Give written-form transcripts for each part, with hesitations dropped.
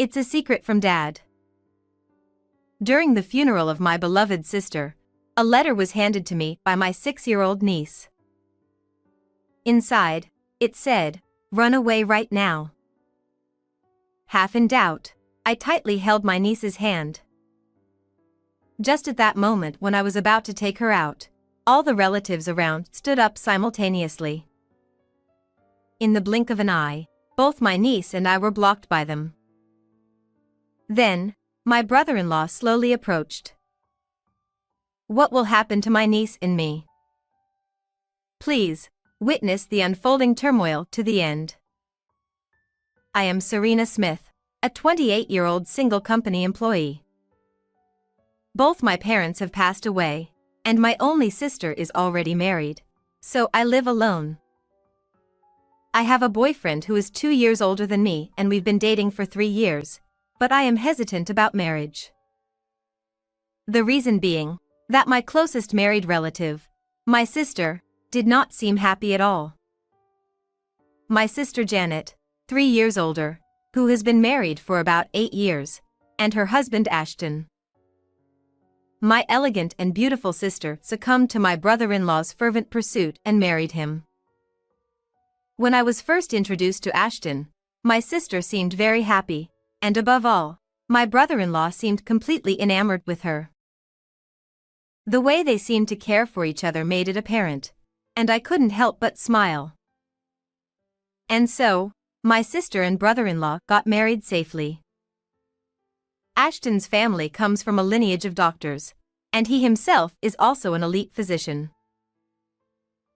It's a secret from Dad. During the funeral of my beloved sister, a letter was handed to me by my 6-year-old niece. Inside, it said, "Run away right now." Half in doubt, I tightly held my niece's hand. Just at that moment when I was about to take her out, all the relatives around stood up simultaneously. In the blink of an eye, both my niece and I were blocked by them. Then, my brother-in-law slowly approached. What will happen to my niece and me? Please, witness the unfolding turmoil to the end. I am Serena Smith, a 28-year-old single company employee. Both my parents have passed away, and my only sister is already married, so I live alone. I have a boyfriend who is 2 years older than me and we've been dating for 3 years, but I am hesitant about marriage. The reason being that my closest married relative, my sister, did not seem happy at all. My sister Janet, 3 years older, who has been married for about 8 years, and her husband Ashton. My elegant and beautiful sister succumbed to my brother-in-law's fervent pursuit and married him. When I was first introduced to Ashton, my sister seemed very happy, and above all, my brother-in-law seemed completely enamored with her. The way they seemed to care for each other made it apparent, and I couldn't help but smile. And so, my sister and brother-in-law got married safely. Ashton's family comes from a lineage of doctors, and he himself is also an elite physician.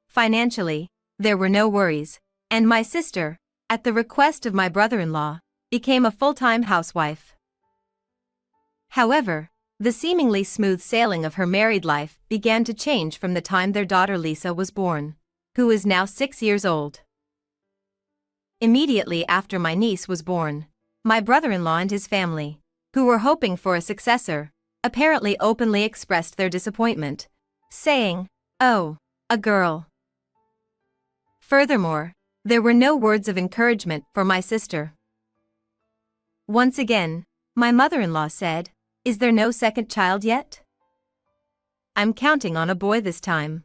Financially, there were no worries, and my sister, at the request of my brother-in-law, became a full-time housewife. However, the seemingly smooth sailing of her married life began to change from the time their daughter Lisa was born, who is now 6 years old. Immediately after my niece was born, my brother-in-law and his family, who were hoping for a successor, apparently openly expressed their disappointment, saying, "Oh, a girl." Furthermore, there were no words of encouragement for my sister. Once again, my mother-in-law said, "Is there no second child yet?" "I'm counting on a boy this time."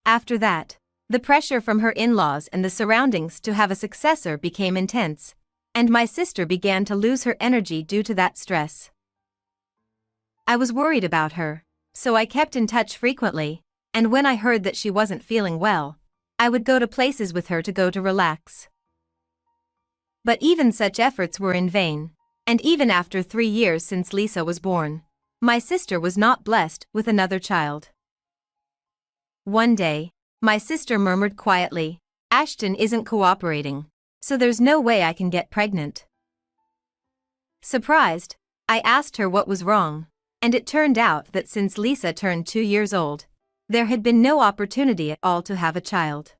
After that, the pressure from her in-laws and the surroundings to have a successor became intense, and my sister began to lose her energy due to that stress. I was worried about her, so I kept in touch frequently, and when I heard that she wasn't feeling well, I would go to places with her to relax. But even such efforts were in vain, and even after 3 years since Lisa was born, my sister was not blessed with another child. One day, my sister murmured quietly, "Ashton isn't cooperating, so there's no way I can get pregnant." Surprised, I asked her what was wrong, and it turned out that since Lisa turned 2 years old, there had been no opportunity at all to have a child.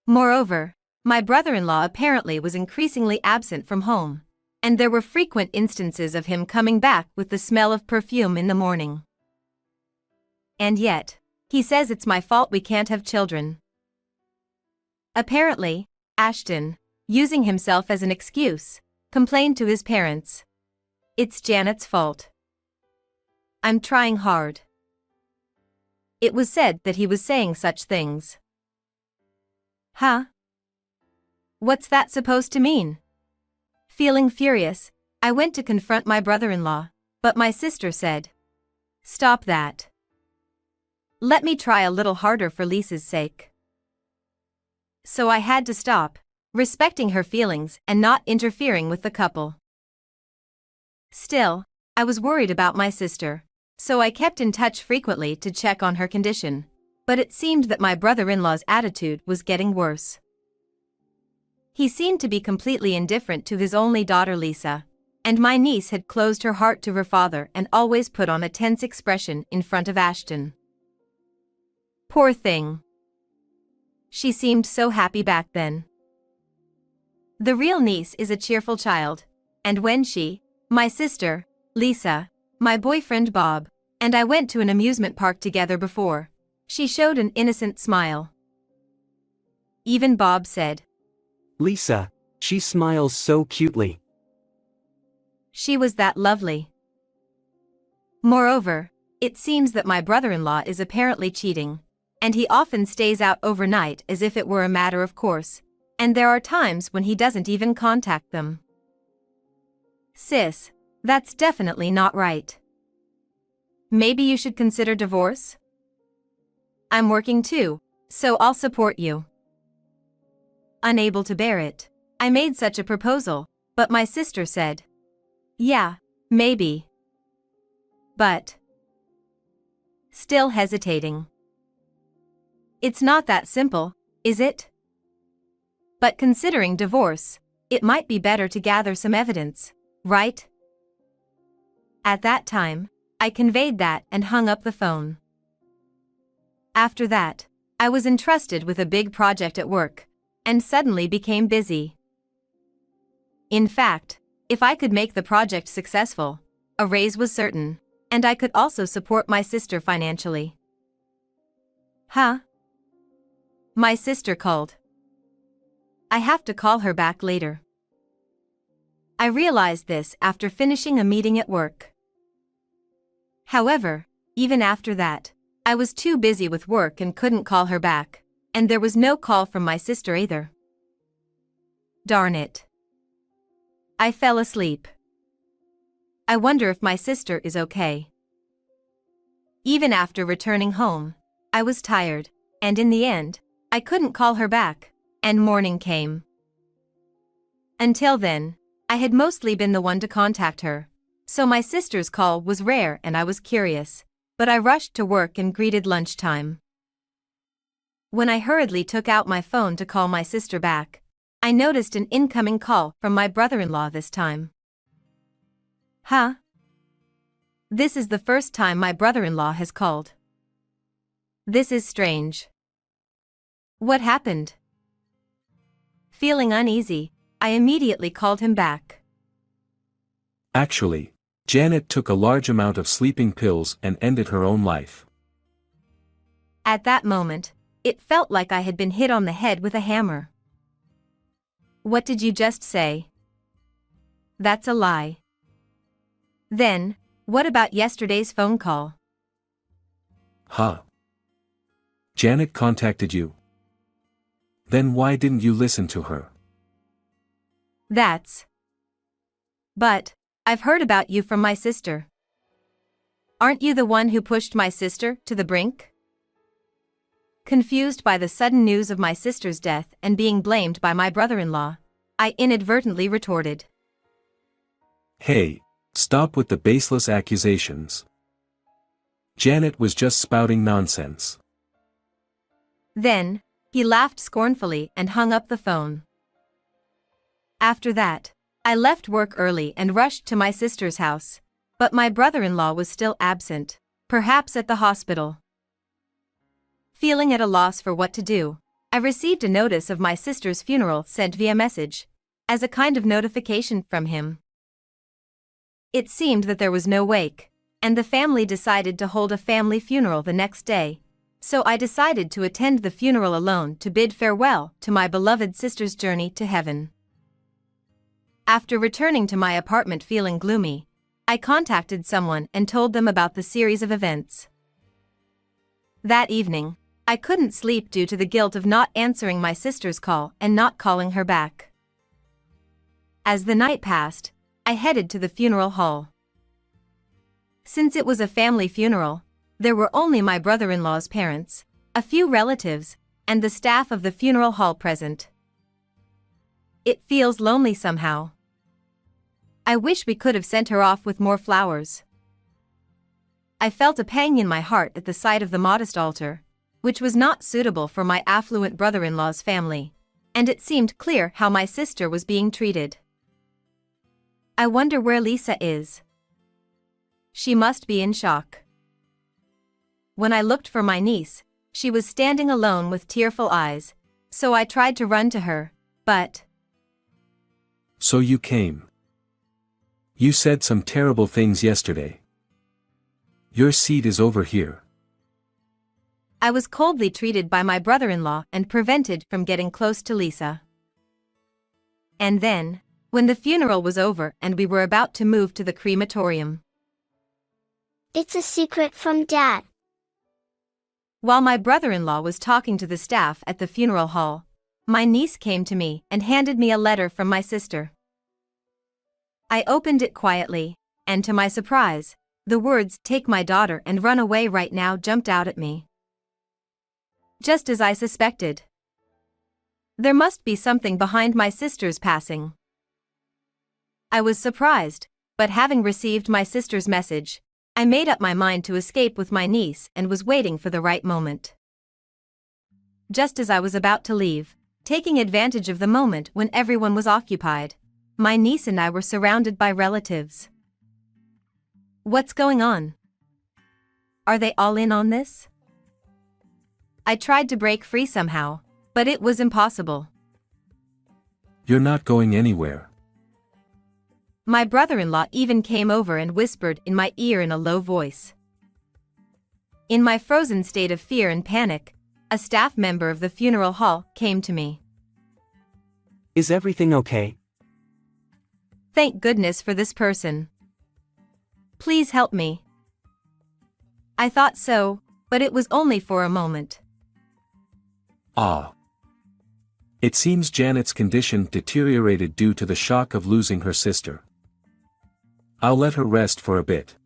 Moreover, my brother-in-law apparently was increasingly absent from home, and there were frequent instances of him coming back with the smell of perfume in the morning. And yet, he says it's my fault we can't have children. Apparently, Ashton, using himself as an excuse, complained to his parents. "It's Janet's fault. I'm trying hard." It was said that he was saying such things. Huh? What's that supposed to mean? Feeling furious, I went to confront my brother-in-law, but my sister said, "Stop that. Let me try a little harder for Lisa's sake." So I had to stop, respecting her feelings and not interfering with the couple. Still, I was worried about my sister, so I kept in touch frequently to check on her condition, but it seemed that my brother-in-law's attitude was getting worse. He seemed to be completely indifferent to his only daughter Lisa, and my niece had closed her heart to her father and always put on a tense expression in front of Ashton. Poor thing. She seemed so happy back then. The real niece is a cheerful child, and when she, my sister, Lisa, my boyfriend Bob, and I went to an amusement park together before, she showed an innocent smile. Even Bob said, "Lisa, She smiles so cutely. She was that lovely. Moreover, it seems that my brother-in-law is apparently cheating, and he often stays out overnight as if it were a matter of course, and there are times when he doesn't even contact them. Sis, that's definitely not right. Maybe you should consider divorce? I'm working too, so I'll support you. Unable to bear it, I made such a proposal, but my sister said, yeah, maybe. But still hesitating. It's not that simple, is it? But considering divorce, it might be better to gather some evidence, right? At that time, I conveyed that and hung up the phone. After that, I was entrusted with a big project at work, and suddenly became busy. In fact, if I could make the project successful, a raise was certain, and I could also support my sister financially. Huh? My sister called. I have to call her back later. I realized this after finishing a meeting at work. However, even after that, I was too busy with work and couldn't call her back, and there was no call from my sister either. Darn it. I fell asleep. I wonder if my sister is okay. Even after returning home, I was tired, and in the end, I couldn't call her back, and morning came. Until then, I had mostly been the one to contact her, so my sister's call was rare and I was curious, but I rushed to work and greeted lunchtime. When I hurriedly took out my phone to call my sister back, I noticed an incoming call from my brother-in-law this time. Huh? This is the first time my brother-in-law has called. This is strange. What happened? Feeling uneasy, I immediately called him back. Actually, Janet took a large amount of sleeping pills and ended her own life. At that moment, it felt like I had been hit on the head with a hammer. What did you just say? That's a lie. Then, what about yesterday's phone call? Huh? Janet contacted you. Then why didn't you listen to her? But, I've heard about you from my sister. Aren't you the one who pushed my sister to the brink? Confused by the sudden news of my sister's death and being blamed by my brother-in-law, I inadvertently retorted. Hey, stop with the baseless accusations. Janet was just spouting nonsense. Then, he laughed scornfully and hung up the phone. After that, I left work early and rushed to my sister's house, but my brother-in-law was still absent, perhaps at the hospital. Feeling at a loss for what to do, I received a notice of my sister's funeral sent via message, as a kind of notification from him. It seemed that there was no wake, and the family decided to hold a family funeral the next day, so I decided to attend the funeral alone to bid farewell to my beloved sister's journey to heaven. After returning to my apartment feeling gloomy, I contacted someone and told them about the series of events. That evening, I couldn't sleep due to the guilt of not answering my sister's call and not calling her back. As the night passed, I headed to the funeral hall. Since it was a family funeral, there were only my brother-in-law's parents, a few relatives, and the staff of the funeral hall present. It feels lonely somehow. I wish we could have sent her off with more flowers. I felt a pang in my heart at the sight of the modest altar, which was not suitable for my affluent brother-in-law's family, and it seemed clear how my sister was being treated. I wonder where Lisa is. She must be in shock. When I looked for my niece, she was standing alone with tearful eyes, so I tried to run to her, but... So you came. You said some terrible things yesterday. Your seat is over here. I was coldly treated by my brother-in-law and prevented from getting close to Lisa. And then, when the funeral was over and we were about to move to the crematorium. It's a secret from Dad. While my brother-in-law was talking to the staff at the funeral hall, my niece came to me and handed me a letter from my sister. I opened it quietly, and to my surprise, the words "Take my daughter and run away right now" jumped out at me. Just as I suspected. There must be something behind my sister's passing. I was surprised, but having received my sister's message, I made up my mind to escape with my niece and was waiting for the right moment. Just as I was about to leave, taking advantage of the moment when everyone was occupied, my niece and I were surrounded by relatives. What's going on? Are they all in on this? I tried to break free somehow, but it was impossible. You're not going anywhere. My brother-in-law even came over and whispered in my ear in a low voice. In my frozen state of fear and panic, a staff member of the funeral hall came to me. Is everything okay? Thank goodness for this person. Please help me. I thought so, but it was only for a moment. Ah. It seems Janet's condition deteriorated due to the shock of losing her sister. I'll let her rest for a bit.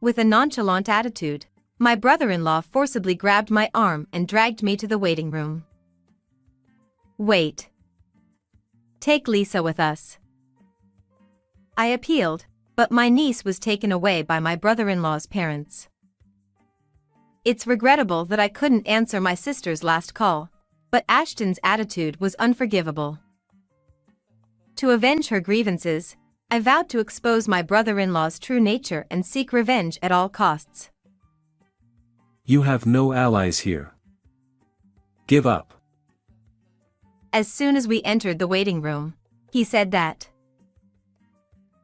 With a nonchalant attitude, my brother-in-law forcibly grabbed my arm and dragged me to the waiting room. Wait. Take Lisa with us. I appealed, but my niece was taken away by my brother-in-law's parents. It's regrettable that I couldn't answer my sister's last call, but Ashton's attitude was unforgivable. To avenge her grievances, I vowed to expose my brother-in-law's true nature and seek revenge at all costs. You have no allies here. Give up. As soon as we entered the waiting room, he said that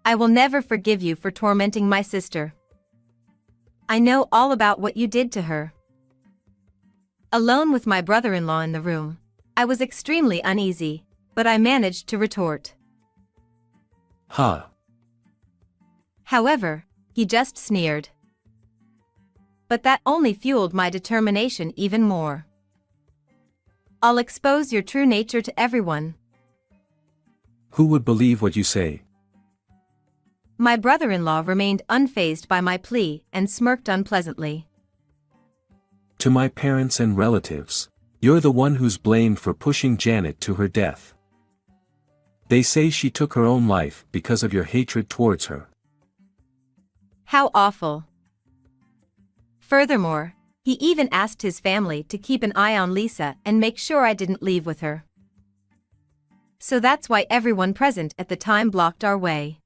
I will never forgive you for tormenting my sister. I know all about what you did to her. Alone with my brother-in-law in the room, I was extremely uneasy, but I managed to retort. Ha. However, he just sneered. But that only fueled my determination even more. I'll expose your true nature to everyone. Who would believe what you say? My brother-in-law remained unfazed by my plea and smirked unpleasantly. To my parents and relatives, you're the one who's blamed for pushing Janet to her death. They say she took her own life because of your hatred towards her. How awful. Furthermore, he even asked his family to keep an eye on Lisa and make sure I didn't leave with her. So that's why everyone present at the time blocked our way.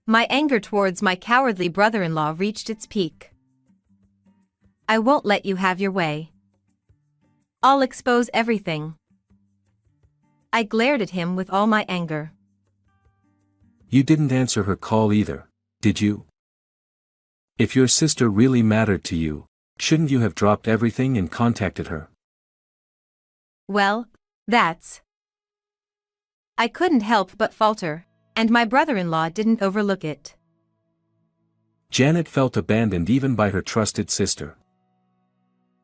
My anger towards my cowardly brother-in-law reached its peak. I won't let you have your way. I'll expose everything. I glared at him with all my anger. You didn't answer her call either, did you? If your sister really mattered to you, shouldn't you have dropped everything and contacted her? Well, that's... I couldn't help but falter, and my brother-in-law didn't overlook it. Janet felt abandoned even by her trusted sister.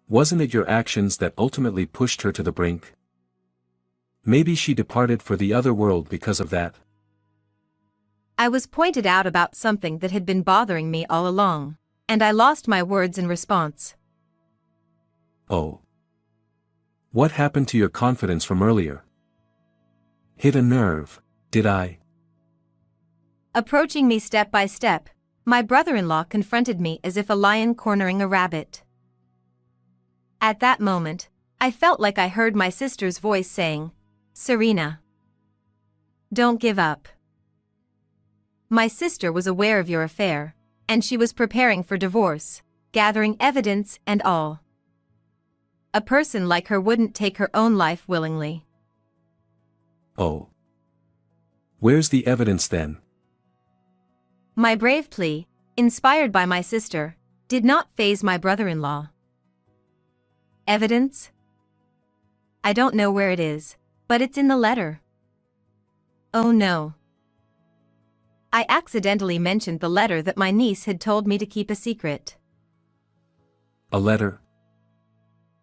Wasn't it your actions that ultimately pushed her to the brink? Maybe she departed for the other world because of that. I was pointed out about something that had been bothering me all along, and I lost my words in response. Oh. What happened to your confidence from earlier? Hit a nerve, did I? Approaching me step by step, my brother-in-law confronted me as if a lion cornering a rabbit. At that moment, I felt like I heard my sister's voice saying, "Serena, don't give up." My sister was aware of your affair, and she was preparing for divorce, gathering evidence and all. A person like her wouldn't take her own life willingly. Oh. Where's the evidence then? My brave plea, inspired by my sister, did not faze my brother-in-law. Evidence? I don't know where it is, But it's in the letter. Oh no. I accidentally mentioned the letter that my niece had told me to keep a secret. A letter?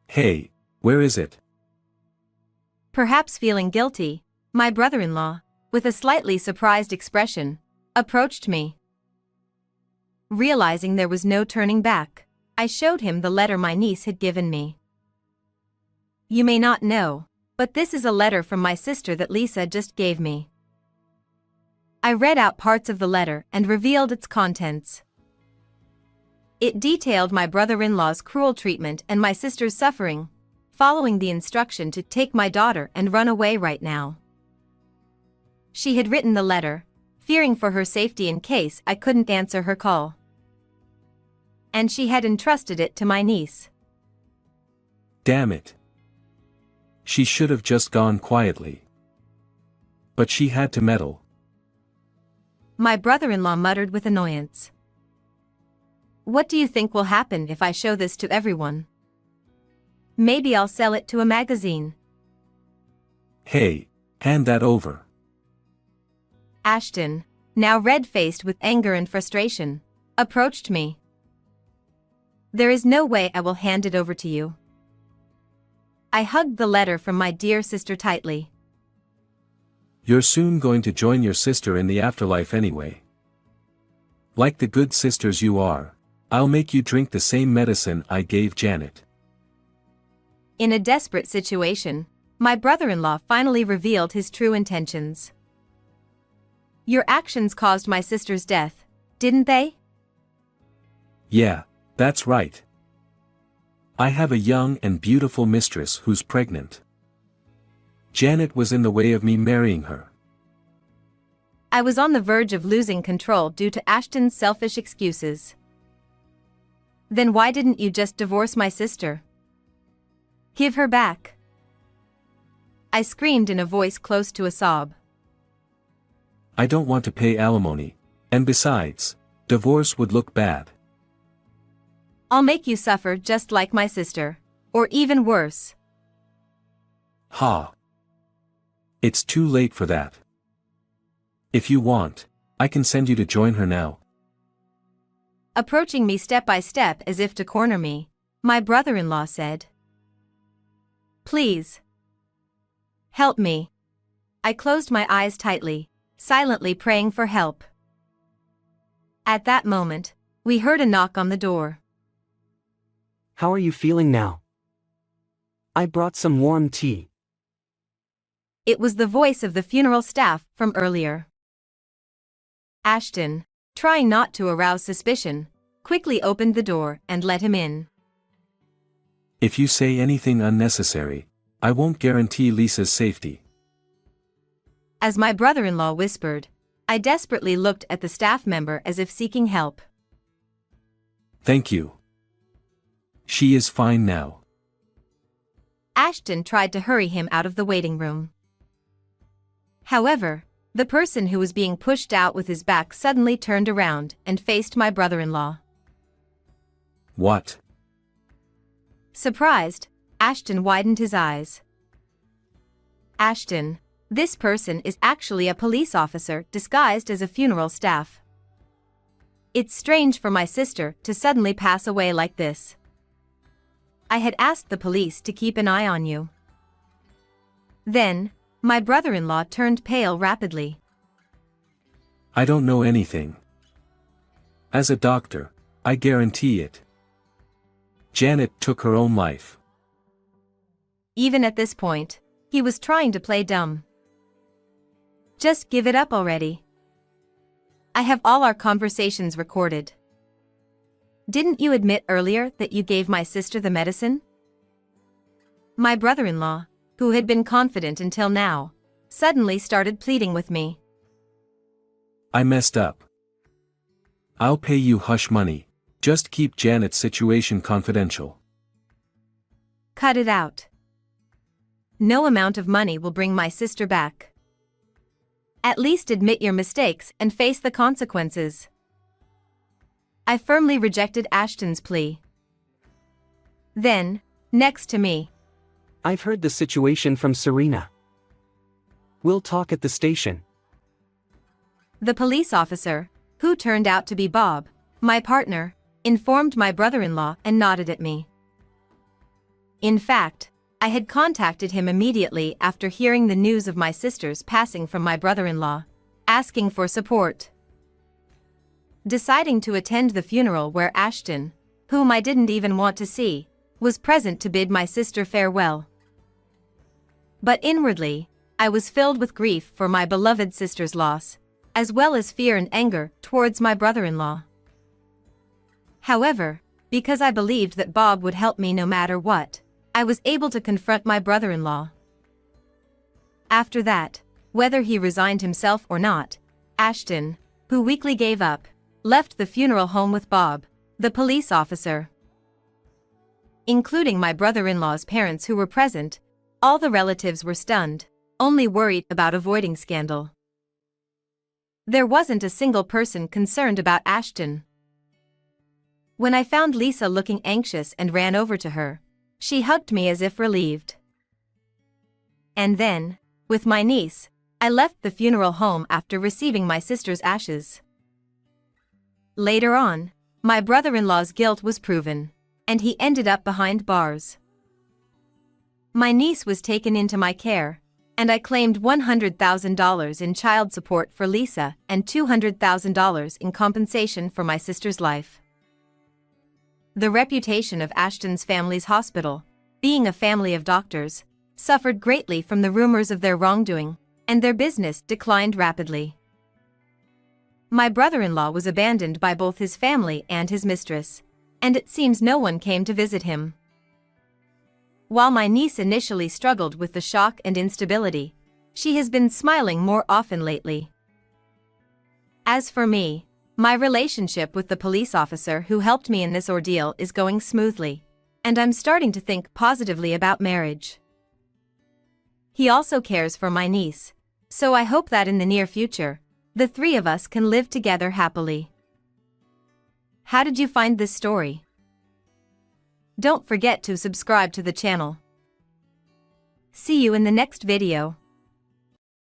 Hey, where is it? Perhaps feeling guilty, my brother-in-law, with a slightly surprised expression, approached me. Realizing there was no turning back, I showed him the letter my niece had given me. You may not know, but this is a letter from my sister that Lisa just gave me. I read out parts of the letter and revealed its contents. It detailed my brother-in-law's cruel treatment and my sister's suffering, following the instruction to take my daughter and run away right now. She had written the letter, fearing for her safety in case I couldn't answer her call. And she had entrusted it to my niece. Damn it. She should have just gone quietly. But she had to meddle. My brother-in-law muttered with annoyance. What do you think will happen if I show this to everyone? Maybe I'll sell it to a magazine. Hey, hand that over. Ashton, now red-faced with anger and frustration, approached me. There is no way I will hand it over to you. I hugged the letter from my dear sister tightly. You're soon going to join your sister in the afterlife anyway. Like the good sisters you are, I'll make you drink the same medicine I gave Janet. In a desperate situation, my brother-in-law finally revealed his true intentions. Your actions caused my sister's death, didn't they? Yeah, that's right. I have a young and beautiful mistress who's pregnant. Janet was in the way of me marrying her. I was on the verge of losing control due to Ashton's selfish excuses. Then why didn't you just divorce my sister? Give her back. I screamed in a voice close to a sob. I don't want to pay alimony, and besides, divorce would look bad. I'll make you suffer just like my sister, or even worse. Ha! It's too late for that. If you want, I can send you to join her now. Approaching me step by step as if to corner me, my brother-in-law said. Please. Help me. I closed my eyes tightly, silently praying for help. At that moment, we heard a knock on the door. How are you feeling now? I brought some warm tea. It was the voice of the funeral staff from earlier. Ashton, trying not to arouse suspicion, quickly opened the door and let him in. If you say anything unnecessary, I won't guarantee Lisa's safety. As my brother-in-law whispered, I desperately looked at the staff member as if seeking help. Thank you. She is fine now. Ashton tried to hurry him out of the waiting room. However, the person who was being pushed out with his back suddenly turned around and faced my brother-in-law. What? Surprised, Ashton widened his eyes. Ashton, this person is actually a police officer disguised as a funeral staff. It's strange for my sister to suddenly pass away like this. I had asked the police to keep an eye on you. Then, my brother-in-law turned pale rapidly. I don't know anything. As a doctor, I guarantee it. Janet took her own life. Even at this point, he was trying to play dumb. Just give it up already. I have all our conversations recorded. Didn't you admit earlier that you gave my sister the medicine? My brother-in-law, who had been confident until now, suddenly started pleading with me. I messed up. I'll pay you hush money, just keep Janet's situation confidential. Cut it out. No amount of money will bring my sister back. At least admit your mistakes and face the consequences. I firmly rejected Ashton's plea. Then, next to me. I've heard the situation from Serena. We'll talk at the station. The police officer, who turned out to be Bob, my partner, informed my brother-in-law and nodded at me. In fact, I had contacted him immediately after hearing the news of my sister's passing from my brother-in-law, asking for support. Deciding to attend the funeral where Ashton, whom I didn't even want to see, was present to bid my sister farewell. But inwardly, I was filled with grief for my beloved sister's loss, as well as fear and anger towards my brother-in-law. However, because I believed that Bob would help me no matter what, I was able to confront my brother-in-law. After that, whether he resigned himself or not, Ashton, who weakly gave up, left the funeral home with Bob, the police officer. Including my brother-in-law's parents who were present, all the relatives were stunned, only worried about avoiding scandal. There wasn't a single person concerned about Ashton. When I found Lisa looking anxious and ran over to her, she hugged me as if relieved. And then, with my niece, I left the funeral home after receiving my sister's ashes. Later on, my brother-in-law's guilt was proven, and he ended up behind bars. My niece was taken into my care, and I claimed $100,000 in child support for Lisa and $200,000 in compensation for my sister's life. The reputation of Ashton's family's hospital, being a family of doctors, suffered greatly from the rumors of their wrongdoing, and their business declined rapidly. My brother-in-law was abandoned by both his family and his mistress, and it seems no one came to visit him. While my niece initially struggled with the shock and instability, she has been smiling more often lately. As for me, my relationship with the police officer who helped me in this ordeal is going smoothly, and I'm starting to think positively about marriage. He also cares for my niece, so I hope that in the near future, the three of us can live together happily. How did you find this story? Don't forget to subscribe to the channel. See you in the next video.